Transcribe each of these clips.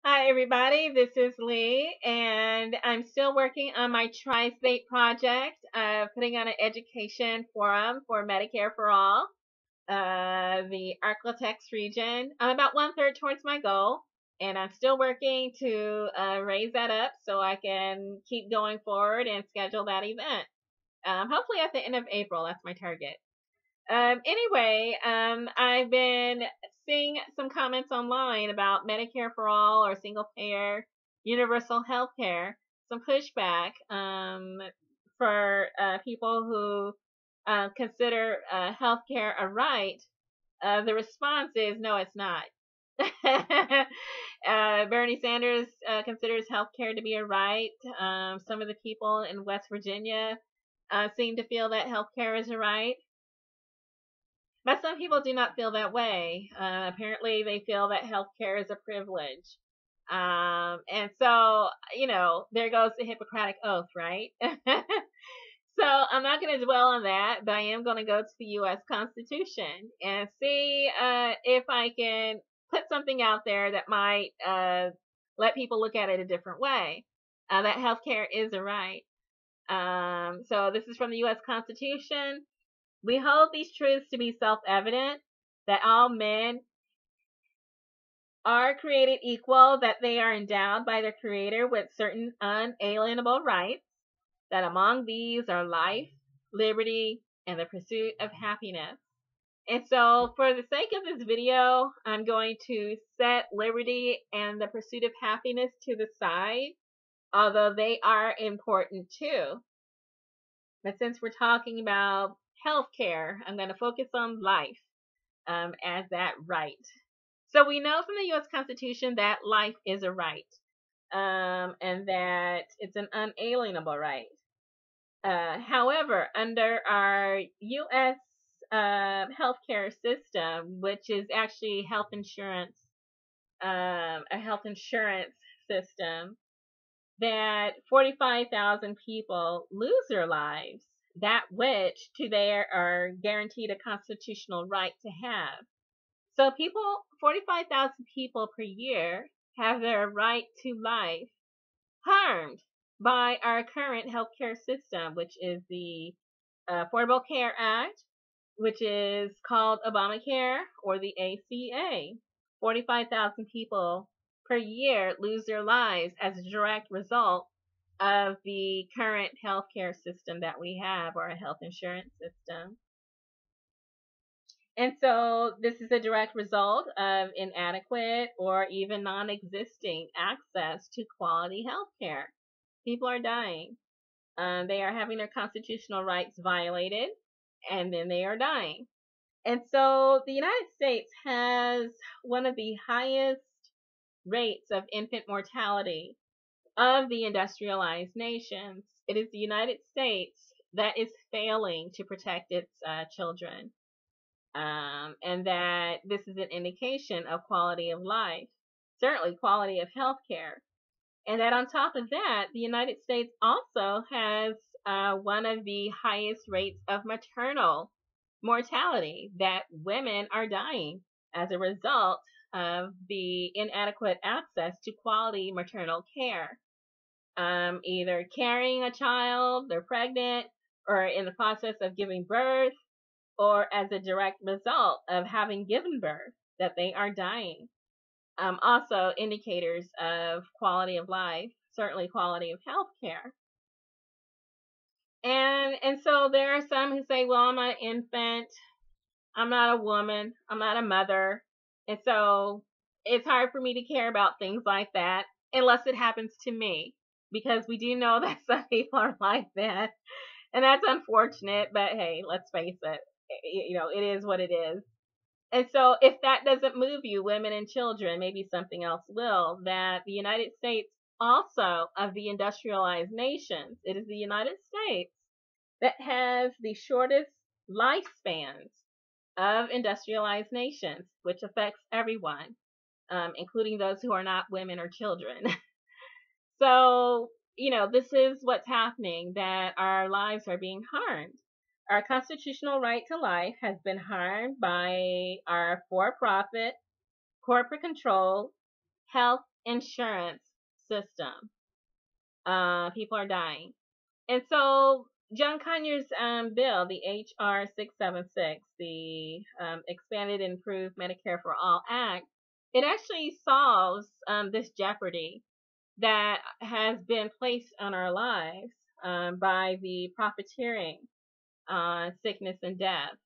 Hi, everybody. This is Lee, and I'm still working on my tri state project, putting on an education forum for Medicare for All, the ARKLATEX region. I'm about one third towards my goal, and I'm still working to raise that up so I can keep going forward and schedule that event. Hopefully at the end of April, that's my target. I've been seeing some comments online about Medicare for all or single payer universal health care, some pushback for people who consider health care a right. The response is no, it's not. Bernie Sanders considers health care to be a right. Some of the people in West Virginia seem to feel that health care is a right. But some people do not feel that way. Apparently, they feel that healthcare is a privilege. There goes the Hippocratic Oath, right? So I'm not going to dwell on that, but I am going to go to the U.S. Constitution and see if I can put something out there that might let people look at it a different way. That healthcare is a right. So this is from the U.S. Constitution. We hold these truths to be self-evident, that all men are created equal, that they are endowed by their Creator with certain unalienable rights, that among these are life, liberty, and the pursuit of happiness. And so for the sake of this video, I'm going to set liberty and the pursuit of happiness to the side, although they are important too. But since we're talking about healthcare, I'm going to focus on life as that right. So we know from the U.S. Constitution that life is a right, and that it's an unalienable right. However, under our U.S. Healthcare system, which is actually health insurance, a health insurance system, that 45,000 people lose their lives, that which to there are guaranteed a constitutional right to have. So 45,000 people per year have their right to life harmed by our current healthcare system, which is the Affordable Care Act, which is called Obamacare, or the ACA. 45,000 people per year lose their lives as a direct result of the current healthcare system that we have, or a health insurance system. And so this is a direct result of inadequate or even non-existing access to quality health care. People are dying. They are having their constitutional rights violated, and then they are dying. And so the United States has one of the highest rates of infant mortality of the industrialized nations. It is the United States that is failing to protect its children. And that this is an indication of quality of life, certainly quality of health care. And that on top of that, the United States also has one of the highest rates of maternal mortality, that women are dying as a result of the inadequate access to quality maternal care. Either carrying a child, they're pregnant, or in the process of giving birth, or as a direct result of having given birth, that they are dying. Also indicators of quality of life, certainly quality of health care. And so there are some who say, well, I'm not an infant, I'm not a woman, I'm not a mother, and so it's hard for me to care about things like that unless it happens to me, because we do know that some people are like that, and that's unfortunate, but hey, let's face it, it is what it is. And so if that doesn't move you, women and children, maybe something else will. That the United States, also of the industrialized nations, it is the United States that has the shortest lifespans of industrialized nations, which affects everyone, including those who are not women or children. So, this is what's happening, that our lives are being harmed. Our constitutional right to life has been harmed by our for-profit, corporate-controlled health insurance system. People are dying. And so John Conyers' bill, the H.R. 676, the Expanded and Improved Medicare for All Act, it actually solves this jeopardy that has been placed on our lives by the profiteering on sickness and death.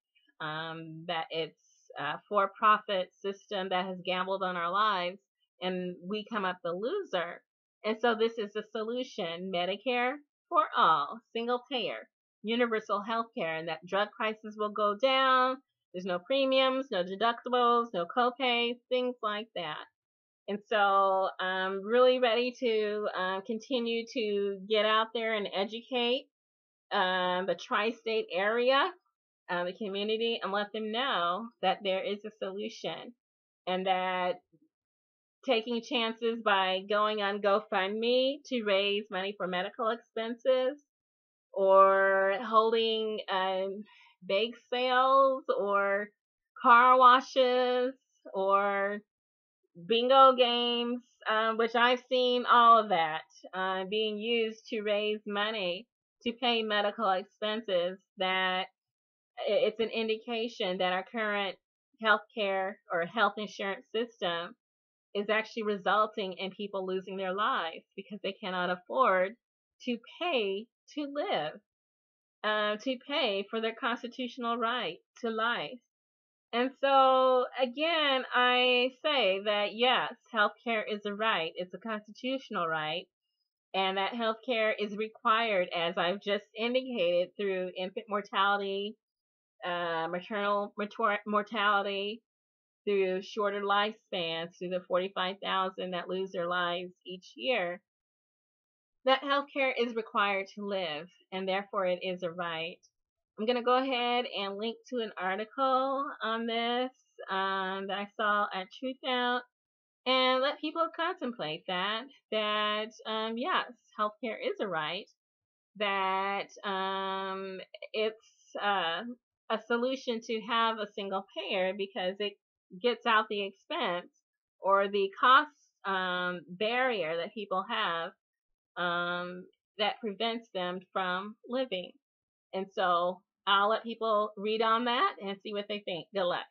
That it's a for-profit system that has gambled on our lives, and we come up the loser. And so this is the solution: Medicare for all, single payer, universal health care, and that drug prices will go down. There's no premiums, no deductibles, no copays, things like that. And so I'm really ready to continue to get out there and educate the tri-state area, the community, and let them know that there is a solution, and that taking chances by going on GoFundMe to raise money for medical expenses, or holding bake sales, or car washes, or bingo games, which I've seen all of that being used to raise money to pay medical expenses, that it's an indication that our current healthcare or health insurance system is actually resulting in people losing their lives because they cannot afford to pay to live, to pay for their constitutional right to life. And so, again, I say that yes, healthcare is a right. It's a constitutional right. And that healthcare is required, as I've just indicated, through infant mortality, maternal mortality, through shorter lifespans, through the 45,000 that lose their lives each year. That healthcare is required to live, and therefore it is a right. I'm going to go ahead and link to an article on this that I saw at Truthout, and let people contemplate that yes, healthcare is a right, that it's a solution to have a single payer because it gets out the expense or the cost barrier that people have that prevents them from living. And so I'll let people read on that and see what they think. Good luck.